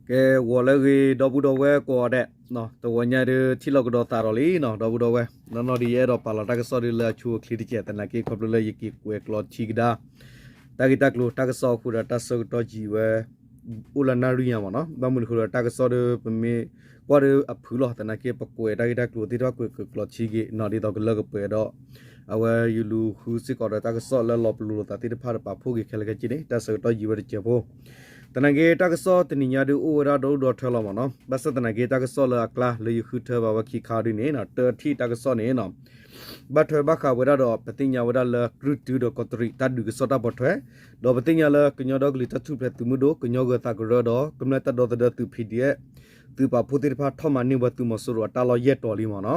cái vua là cái đầu bù đầu về qua đấy nó tàu vua nhà được chỉ là cái đầu tàu rồi nó đầu bù đầu về nó đi ở đó là cái số đi là chua khi đi chơi tên là cái có là cái quẹt lọt chi đó ta cái lu ta cái số khu đó ta số đó chỉ về ulan riêng mà nó bao nhiêu khu đó ta cái số được mình qua được áp phứ lọt tên là cái bọc quẹt ta lu thì đó quẹt lọt chi cái nó đi đó cái lợp quẹt đó à về lu khu sĩ có đó ta cái số là lọp lu ta thì phải bảo phô cái cái gì đấy ta số đó chỉ về chơi phô tana ge ta so tini nya du o ra do do thelo mo no ba sa tana ge ta so la kla le khu the ba wa ki kha ri ne na te thi ta so ne no ba thwe ba kha wa da do patinya wa da la kru tu do kotri ta du so ta bo thwe do patinya la knyo do gli ta thu phe tu mu do knyo ga ta gro do kumna ta do ta tu phi die tu pa phu ti pha tho ma ni wa tu mo so ro ta lo ye to li mo no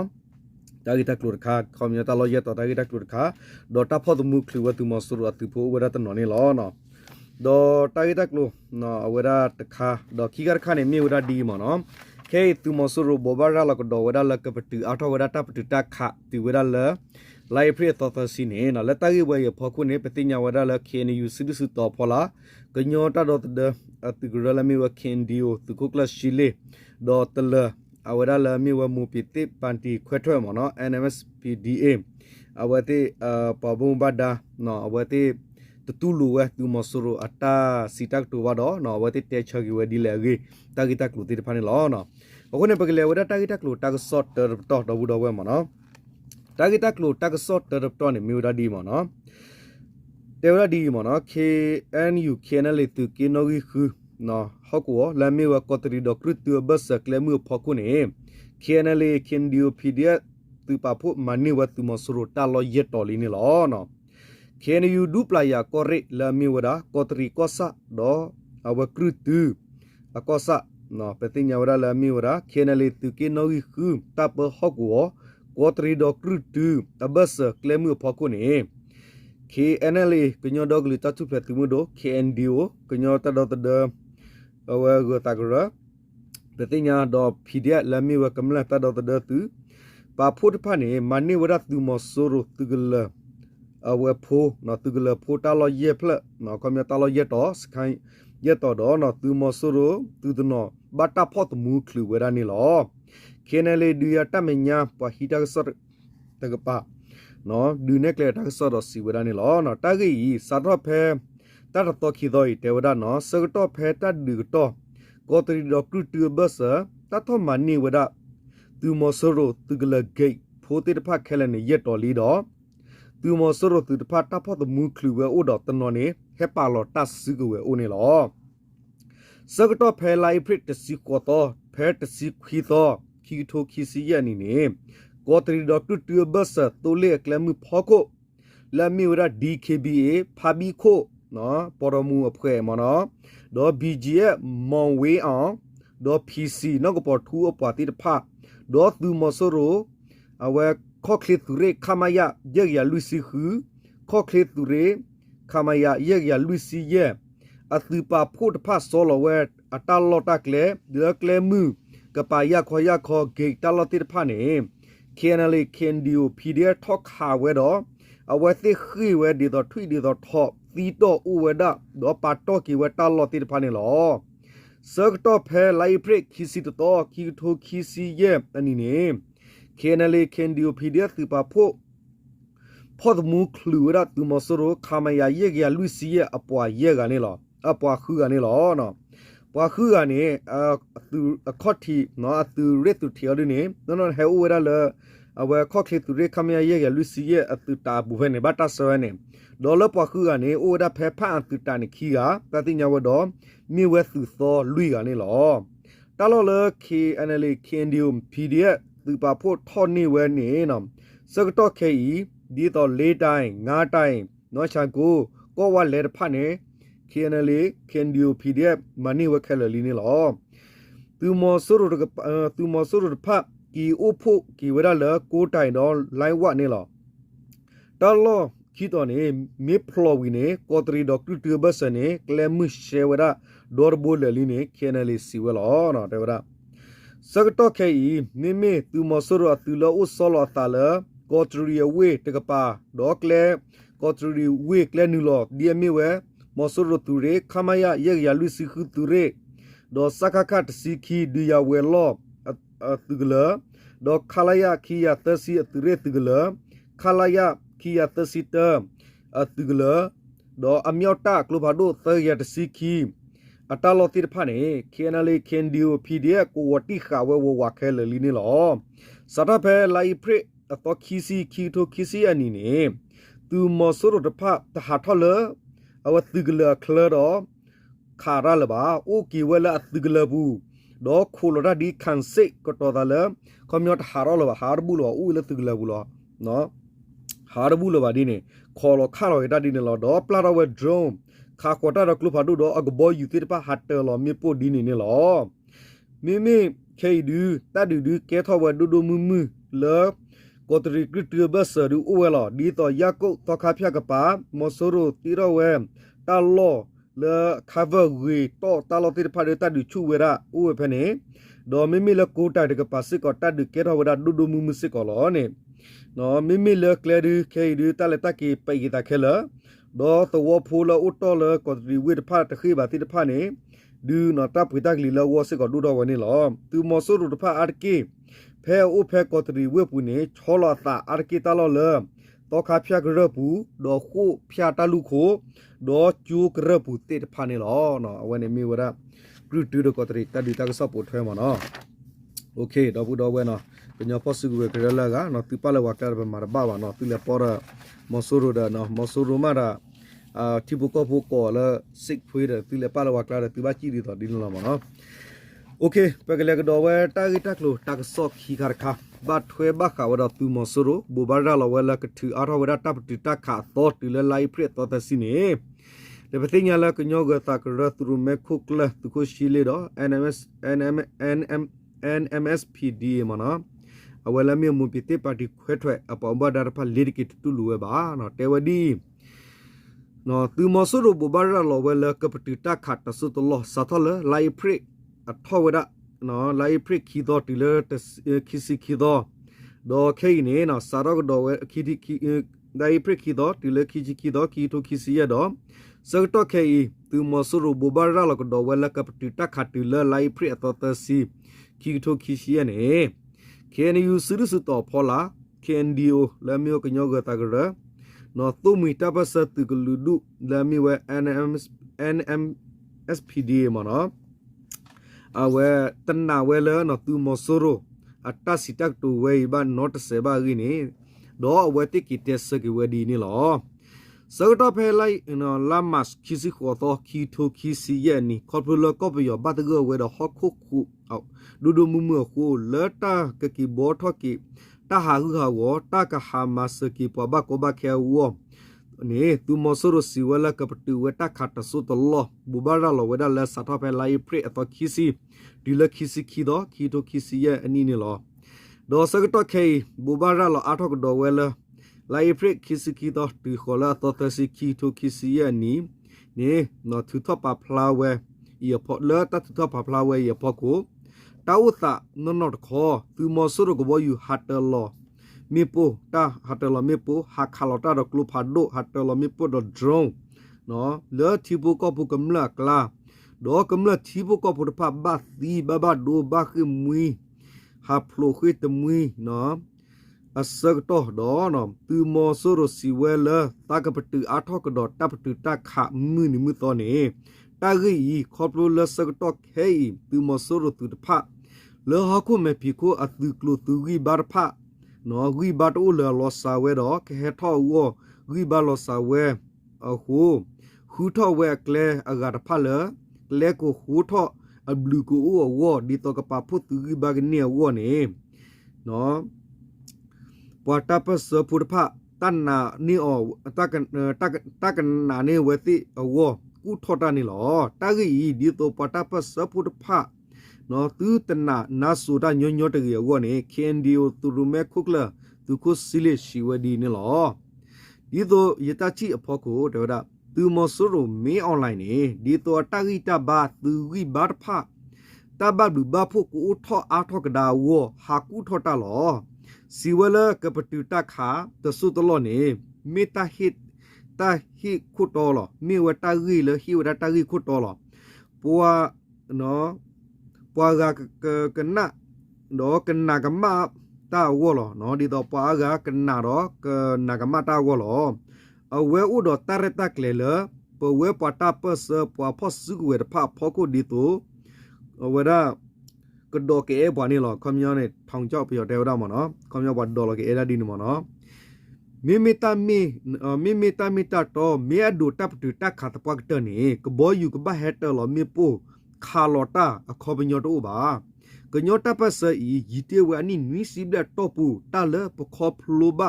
ta gi ta klur kha khom ya ta lo ye to ta gi ta klur kha do ta pho tu mu khlu wa tu mo so ro tu pho wa da ta no ni lo no do tagitak lu no awera takha do kigar khane mi ura di mo no ke tu mosuru bobara la ko do wera la ka patu atho wera ta patu ta kha ti wera la lai phre to to si ne no la ta gi we pho khu ne patinya wera la khene yu sidu su to phola ko nyo ta do de tu gra la mi wa khen dio tu ko kla shile do tala awera la mi wa mu pi ti panti khwe thwe mo no NMSPDA awate pa bum bada no awate tu lu wa tu mosuru ata sitak tu wa do no wa ti te chagi wa di le gi ta gi tak lu ti phani lo no ko ne pagile wa ta gi tak lu ta short ter to do bu do wa mo no ta gi tak lu ta short ter to ne mi da di mo no te wa di mo no KNU kenal tu ke no gi khu no ho ko la mi wa ko tri do kru tu bas kle mu pho ku ne kenal ken dio pdia tu pa phu mani wa tu mosuru ta lo ye to li ni lo no Can you do playa corre la miwada kotri kosa do awa krutu a kosa no petinya wada la miwada kenale tu kenogi khu tap hokwo kotri do krutu tabas klemu phokune KNLA kenyo dog li tatu petumudo KNDO kenyo ta do ta awa go tagra petinya do phidia la miwa kamla ta do ta tu pa phut phane mani wada tu mo soro tugla awe pho no tugla pho ta lo ye phla no komya ta lo ye to skai ye to do no tu mo soro tu no bata pho tu mu khlu we ra ni lo kenele du ya ta menya pa hita sor ta ga pa no du ne kle ta sor do si we ra ni lo no ta gi sa ro phe ta to khi doi te wa da no sa to phe ta du to ko tri do kru tu bas ta tho man ni we da tu mo soro tugla gate pho te ta pha khele ni ye to li do tu mo soro tu pa ta pho the mu khlu we o do tan no ne he pa lo ta su ko we o ne lo sa to phe lai prit ta si ko to phe ta si khi to khi tho khi si ya ni ne ko tri do tu bas to le klem pho ko la mi ura DKBA pha bi kho no poromu aphwe mo no do BGA mon we on do PC no ko por thu opwa ti ta pha do tu mo soro aweข้อเคลตุเรคามายะเยกยาลุยซีคือข้อเคลตุเรคามายะเยกยาลุยซีเยอตือปาพูดพาโซโลเวตอตาลอตาเคลเดือเคลมือกะปายะขอยะขอเกตตาลอติพาเนเคนเลเคนดิโอพีเดียทอกคาเวดอเอาไว้ติคือเวดีดอทุยดีดอทอตีโตอูเวดาดอปาโตกิเวตาลอติพาเนลอเซกโตเพไลเพรคิสิตโตคิโทคิซีเยอันนี้เนKenale Kendio Pedia Tupa Po Podmu Clura to Mosoro Kamaya Yegia Lucia Apua Yeganilla Apua Huganilla no Puahugane a cotty no to red to Tiodine no have over our cocky to Rekamaya Yega Lucia at the Tabuvene Bata Sone Dollar Puahugane order Peppa to Tanikia Patin our door me with to Thor Luiganilla Talola K Anale Kendium Pedia tu pa pho tho ni we ni no sa to khe yi di to le tai nga tai no cha ko wa le pha ne KNL Kendio PDF mani we khe le li ni lo tu mo so ro pha ki o pho ki we da le ko tai do lai wa ni lo ta lo ki to ni me phlo wi ne ko tri do tu ba sa ne klem she we da dor bo le li ne KNL si we lo no te wa Sagato Kai, Nime, tu Mosoro, tu lo solo tala, Gotri away, take a pa, Docle, Gotri way, Clenulo, dear Miwe, Mosoro Ture, Kamaya, Yega Lucy Ture, ดอสักขะตสิคีดิยาเวลอตึกเลดอคาลายาคียาตสิตึเรตึกเลคาลายาคียาตสิเตตึกเลดออเมียวตากลูบาโดเตยาตสิคีอัตลอติรพานี่เคนเลเคนดิโอพีเดียกูวติขาวววาเคลลีนี่หรอสัตเพไลเพรอตอคีซีคีโทคีซีอันนี้นี่ตูมอสุรตภาตหาทอเลอวตึกเลคลดอคาราลบาโอกีเวลาตึกเลบูดอโคลราดีคันเซก็ตอดาเลคอมยอดหารอลบาหารบูลออูเลตึกเลบูลอเนาะหารบูลบาดีนี่คอลคาลอดาดีนี่ลอดอปลาราเวดรอมခါကွာတာကလုဖာဒူတော့အကဘောယူတိပဟတ်တယ်လောမြေပို့ဒီနေနေလောမိမိခေဒူတတ်ဒူကဲထောဝဒူဒူမူမူလောကိုတရီကရတဘဆဒူအိုဝဲလောဒီတော့ယကုတ်တော့ခါဖျက်ကပါမောဆိုရိုတီရောဝဲတာလောလေခါဗဝေတော့တာလောတိပဟာတတ်ဒူချူဝဲရာအိုဝဲဖဲနေတော့မိမိလကိုတာတကပါစစ်ကောတတ်ဒူကဲထောဝဒဒူဒူမူမူစစ်ကောလောနေနော်မိမိလကလေဒူခေဒူတလက်တကေပိကတာခဲလောดอตัวพูลอุตตอเลกอดรีวิทพาตะคีบาติตพานี่ดูนอตับพิตากลีลาวอสิกอดูดอวันนี้หรอตูมอสุรุตพาอาร์กีแพอุแพกอดรีเวปุนี่ชอลอตาอาร์กีตาลอเลตอคาพยากระปูดอคูพยาตาลุโคดอจูกระปูติตพานี่หรอเนาะวันนี้มีวะกรุตูดกอดรีตาดูตากสอปถวยมาเนาะโอเคดอปูดอเวเนาะเป็นยอพอสุกเวกระละกะเนาะติปาเลวะกะบะมาบะวะเนาะติเลปอระมอสูรุดาเนาะมอสูรุมาราที่บุกก็บุกก่อแล้วสิกพุยเดติเลปาลวากลาเดติบาจีดีต่อดินละมาเนาะโอเคไปกันเลยก็ดอเวตากิตักโลตักซอกขี้คาร์คาบาถวยบาขาวดาตุมอสูรุบูบาราลาวละกะถืออาราเวดาตับติตักขาตอติเลไลเพรตอตะสินี่เดปติญาละกะญอกะตากระตุรุเมคุกละตุโคชิเลดอ NMSPD มาเนาะအဝဲလမြေမူပီတေပါတီခွဲထွက်အပေါ်ဘဒါရဖလီရီကစ်တူလူဝဲပါနော်တေဝဒီနော်သူမဆူရဘဘရလောဝဲလကပတီတာခတ်တဆုတလောစသလလိုက်ဖရိအထောဝဒနော်လိုက်ဖရိခီတော်တီလတခီစီခီတော်ဒေါ်ခိနေနော်စာရောဒေါ်ဝဲခီတီခီလိုက်ဖရိခီတော်တီလခီဂျီခီတော်ခီတိုခီစီရတော့စကတော့ခေသူမဆူရဘဘရလောကဒေါ်ဝဲလကပတီတာခတ်တီလလိုက်ဖရိအတော်တစီခီတိုခီစီရနေKNU စရစတော့ဖောလာ KNDO လာမျိုးကညောကတကရနော်သူမီတပတ်စတ်ကလူဒုလာမျိုးဝဲ NMSPD မနော်အဝဲတနာဝဲလနော်သူမဆိုရိုအတစီတက်တူဝဲဘာ not ဆေဘာဂီနေတော့အဝဲတိကီတက်စကဝဲဒီနေလောစကတော့ဖဲလိုက်နော်လာမတ်ခီစီခေါ်တော့ခီထိုခီစီရဲ့နီခေါ်ပလကောပယောဘတ်ကဝဲတော့ဟခုခုအောက်ဒူဒူမူမခုလတာကကီဘောထကီတာဟာဟူဟာဝတာကဟာမစကီပဘကောဘခဲဝနေသူမဆရစီဝလာကပတူဝတာခတ်ဆုတလောဘူဘာရလောဝဒါလက်စတော့ဖဲလိုက်ပရိအတော့ခီစီဒီလခီစီခီတော့ခီတိုခီစီရဲ့အနီနေလောဒေါ်စကတော့ခေဘူဘာရလောအထောက်တော့ဝဲလာလိုက်ဖရိခီစီခီတော့ဒီခေါ်လာတော့တစီခီတိုခီစီရဲ့နီနေနော်သူတော့ပါဖလာဝဲရဖို့လဲတတ်တော့ပါဖလာဝဲရဖို့ကိုတာဝတာနော်ခေါ်သူမဆူရကဘယူဟတ်တလောမေပိုတာဟတ်တလောမေပိုဟာခါလောတာဒကလူဖာဒိုဟတ်တလောမေပိုဒဒရုံနော်လဲတီဘူကပုကမလာကလာဒေါ်ကမလာတီဘူကပုဖာဘတ်ဒီဘဘဒိုဘခိမွီဟာဖလိုခိတမွီနော်အစကတော့ဒေါ်နော်သူမဆူရစီဝဲလာတာကပတူအထောက်ကတော့တပ်ပတူတခမွီနီမူတော်နေတာဂီခေါပလိုလစကတော့ခေသူမဆူရတူတဖလေဟာခုမေပီကိုအသူကလူသူဂီဘာဖာနော်ဂီဘာတိုလလောဆာဝဲတော့ခဲထောဝဂီဘာလောဆာဝဲအခုခူထောဝဲကလေအဂါဖာလေလေကိုခူထောအဘလူကိုဝဒီတော့ကပဖုသူဂီဘာကနေဝနေနော်ပွာတာပစပူဖာတန်နာနီအောတကနာနေဝတိဝကူထောတာနေလောတဂီဒီတော့ပွာတာပစပူဖာနော်သူတနာနာဆိုတာညညတကေဝနေခင်ဒီယိုသူရမဲခုကလာသူကိုစီလေရှိဝဒီနေလောဒီတော့ယတချီအဖို့ကိုဒေါ်ဒါသူမဆူရမေးအွန်လိုင်းနေဒီတော့တာဂီတာဘာသူဂီဘာဖာတဘဘူဘာဖို့ကိုထောအားထောကဒါဝဟာကူထောတာလောစီဝလကပတူတာခါတဆုတလောနေမေတာဟစ်တာဟိခုတော်လောမေဝတာဂီလဟိဝတာဂီခုတော်လောပွာ နော်ပွားကကနာတော့ကနာကမတာဝလောနော်ဒီတော့ပွားကကနာတော့ကနာကမတာဝလောအဝဲဥတော့တရတကလေလပဝဲပတာပစပွားဖော့စုဝဲဖဖောကိုဒီတိုဝဲဒါကဒိုကေဘာနီလောခမယောနဲ့ထောင်ကြောက်ပြတော့တဲတော့မနော်ခမယောဘာဒေါ်လောကေအဲ့ဒါဒီနမနော်မိမိတာမီတာတော့မြေအဒူတပ်တူတက်ခတ်ပတ်တနေကဘောယူကဘဟက်တလောမြေပိုခါလောတာအခေါ်ပညောတော့ပါကညောတပတ်စဤရီတေဝအနိနွီစီဘလက်တော့ပူတလပခေါ်ဖလိုဘ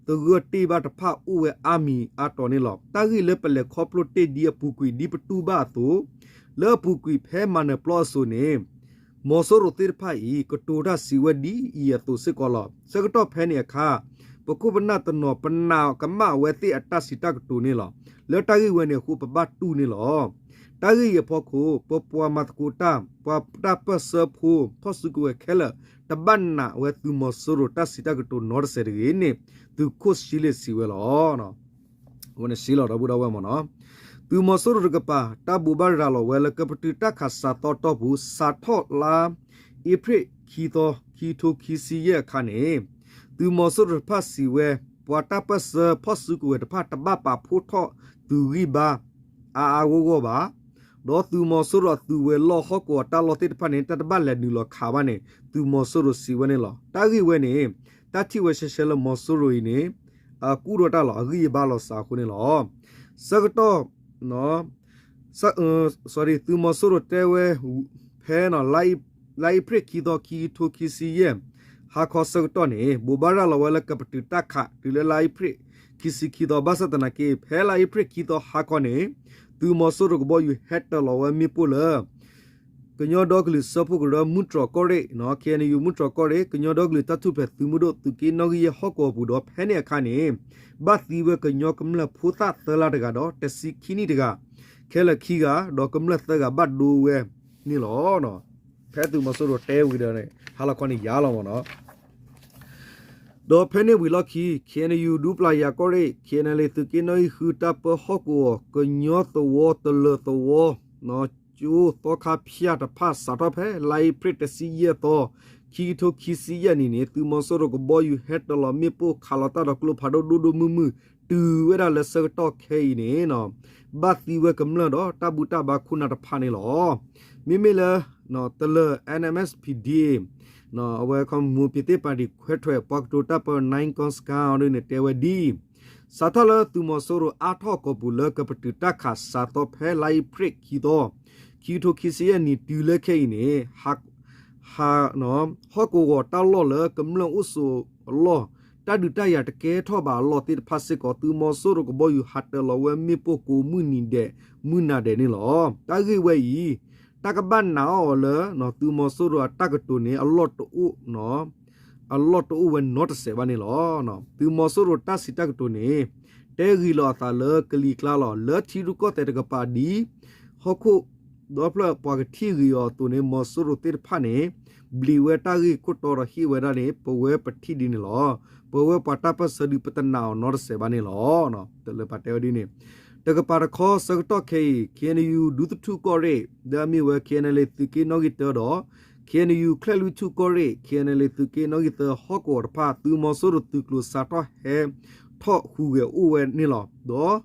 တဂတိဘတ်ဖာဥဝဲအာမီအတော်နေလောတာဂီလေပလေခေါ်ပလိုတေဒီပူကွီဒီပတူဘာတိုလေပူကွီဖဲမနပလောဆိုနေမောဆိုရိုတေဖိုင်ကတိုဒါစီဝဒီဤယတိုစကောလောစကတော့ဖဲနေခါပကုပနာတနောပနာကမဝဲတိအတစီတကတူနေလောလေတာဂီဝဲနေခုပဘတ်တူနေလောတာဂီရဖို့ကိုပပွားမတ်ကူတာပပတာပစဖူဖောစကူခဲလတဘန်နာဝဲသူမဆိုရတစီတကတူနော်ဆေရီနေသူခုစီလေစီဝဲလောနော်ဝနစီလောတော့ဘူးတော့ဝဲမနော်သူမဆိုရကပါတဘူဘာရာလောဝဲလကပတူတခါစာတော့တော့ဘူးစာထော့လာဧပြီခီတိုခီစီရဲ့ခါနေသူမဆိုရဖစီဝဲပွာတာပစဖောစကူတဖတ်တဘပါဖိုထော့သူရီဘာအာဝဂောဘာတော့သူမဆိုရသူဝဲလောဟကောတာလောတိတဖာနေတာတဘလက်နူလောခါပါနေသူမဆိုရစီဝဲနေလောတာဂီဝဲနေတာတိဝဲရှဲရှဲလမဆိုရနေအကူရတာလောအဂီဘာလောစာခုနေလောစကတော့နော် sorry သူမဆိုရတဲဝဲဖဲနော်လိုက်ပရခီတော့ခီထိုခီစီယဟာခေါ်စကတော့နေဘူဘာရာလောဝဲလကပတူတက်ခဒီလေလိုက်ပရခီစီခီတော့ဘာစတနာကေဖဲလိုက်ပရခီတော့ဟာခေါ်နေသူမဆိုရကဘောယူဟက်တလောဝဲမီပူလာကညောဒေါကလီစပုကရမူထရကောရဲနော်ကေနယူမူထရကောရဲကညောဒေါကလီတတုဖဲသူမတို့သူကေနော်ကြီးဟော့ကောဘူးတော့ဖဲနေခါနေဘတ်ဒီဝဲကညောကမလဖူတာသလာတကတော့တစီခီနီတကခဲလခီကတော့ကမလသကဘတ်ဒူဝဲနီလောနော်ဖဲသူမဆိုရတဲဝီတယ်ဟာလာခွန်ရလောမနော်တော့ဖဲနေဝီလခီကေနယူဒူပလာယာကောရဲကေနလေသူကေနော်ဟူတာပဟော့ကောကညောသဝတလသဝနော်ကျိုးတော့ခါဖျားတဖတ်စာတော့ဖဲလိုက်ပရတစီရတော့ခီထိုခီစီရနေနေသူမဆိုရကဘောယူဟက်တလမေပိုခါလတာတော့ကလဖာဒိုဒိုမူမူတူဝဲရလက်စတော့ခဲနေနော်ဘတ်ဒီဝဲကမလတော့တဘူတာဘခုနာတဖာနေလောမိမိလနော်တလ NMSPD နော်အဝဲကမူပတိပါဒီခွဲထွဲပေါတိုတာပ9ကွန်စကာရနေတဲဝဒီစာထလသူမဆိုရအာထော့ကဘူလကပတူတခါစာတော့ဖဲလိုက်ပရခီတော့ခီထိုခီစီယနီတူလက်ခဲနေဟာနော်ဟောကိုတာလောလကမလဥဆူလောတာဒူတရတကဲထောပါလောတိဖတ်စကောသူမဆိုရကဘောယူဟတ်တလောဝဲမီပိုကိုမူနီတဲ့မူနာတဲ့နေလောတာဂိဝဲဤတကဘန်နောလနော်သူမဆိုရတကတူနေအလော့တူနော်အလော့တူဝဲ not 7နေလောနော်သူမဆိုရတစီတကတူနေတဲဂီလောတာလကလီကလာလောလချီရုကောတဲ့ကပါဒီဟောခုဒေါပလပွားကတီရီယောတူနေမဆိုရတိဖာနေဘလီဝဲတာဂီကိုတော်ဟီဝဲရနေပဝဲပတိဒီနေလောပဝဲပတာပစဒီပတနာနော်7နေလောနော်တလပတဲဒီနေတကပါရခောစကတော့ကေနယူဒူတူကောရဲဒါမီဝဲကေနလေတိကေနော်ဂီတော်ကေနယူခလလူတူကောရဲကေနလေတိကေနော်ဂီတော်ဟောကောဖာသူမဆိုရတူကလူစာတော့ဟဲထော့ဟူဝဲဥဝဲနေလောဒေါ်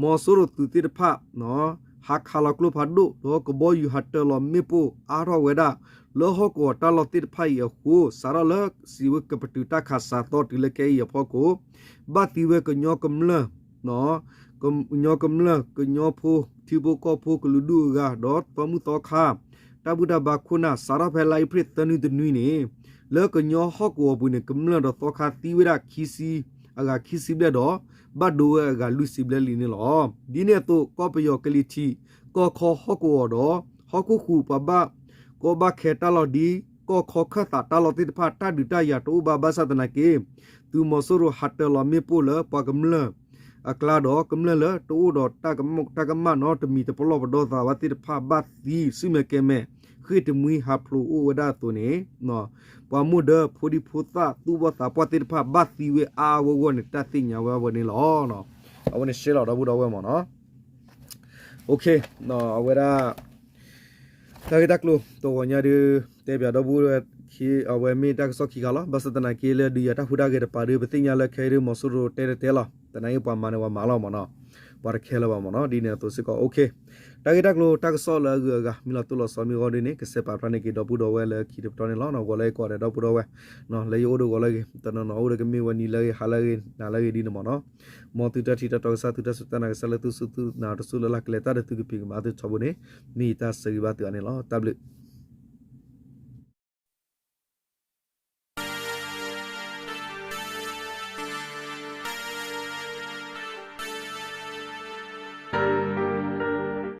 မောဆိုရတူတိဖာနော်ဟာခါလကလုဖာဒုဒေါ်ကဘောယူဟတ်တလမီပူအာရဝဲဒါလောဟကောတာလတိဖိုင်ယခုစာရလစီဝကပတူတာခါစာတော့တိလကေယဖောကိုဘာတိဝဲကညောကမလနော်ကညောကမလကညောဖိုတီဘကောဖိုကလူဒူဂါဒေါ်ပမှုတော့ခါတဘူဒဘာခုနာစာရဖဲလိုက်ပရတနုတနွိနေလောကညောဟကောဘူးနေကမလတော့ခါတီဝရခီစီအဂါခီစီဘလက်တော့ဘတ်ဒိုအဂါလူစီဘလက်လီနေလောဒီနေတော့ကောပယောကလီတီကောခေါ်ဟကောတော့ဟကခုပဘကိုဘခေတလော်ဒီကိုခေါခတာတလော်တိဖာတာဒူတရတူဘာဘာစတနာကေသူမဆိုရဟတ်တလော်မေပူလပကမလအကလာတော့ကမလလတူတော့တကမုတ်တကမနော်တမီတပလောဘဒေါသာဝတိဖာဘတ်ဒီစိမကေမဲခိတမွီဟာဖလူဝဒတုနေနော်ပမှုဒဖူဒီဖူတာသူဘတာပတိဖာဘတ်ဒီဝေအာဝဝနေတတိညာဝဝနေလောနော်အဝနေရှေလောတော့ဘူးတော့ဝဲမော်နော်โอเคနော်အဝဲဒါ တာဂီတက်လို့တော့ညာဒီတေပြတော့ဘူးခီအဝဲမီတက်ဆော့ခီကလာဘတ်စတနာကီလေဒီယတာဖူဒါကေတပါရီပတင်ညာလက်ခဲရမဆူရိုတဲတဲလာတနိုင်ပမာနဝမာလာမနော်ဘာခဲလာပါမနော်ဒီနေတော့စကောโอเคတာဂီတက်လို့တက်ဆော့လာကမီလာတူလောဆောမီဂေါ်ဒီနေကစပါပရနေကီတော့ဘူးတော့ဝဲလေခီတော့နေလောနော်ကိုလေကောတယ်တော့ဘူးတော့ဝဲနော်လေယိုဒိုကိုလေတနော်နော်ဦးရကမီဝနီလေဟာလေနာလေဒီနမနော်မောတူတတီတော့ဆာတူတစတနာကဆလတူစုတူနာတဆူလလကလေတာတူကပီမာတူချဘနေမီတာစရီဘာတူအနေလောတဘလ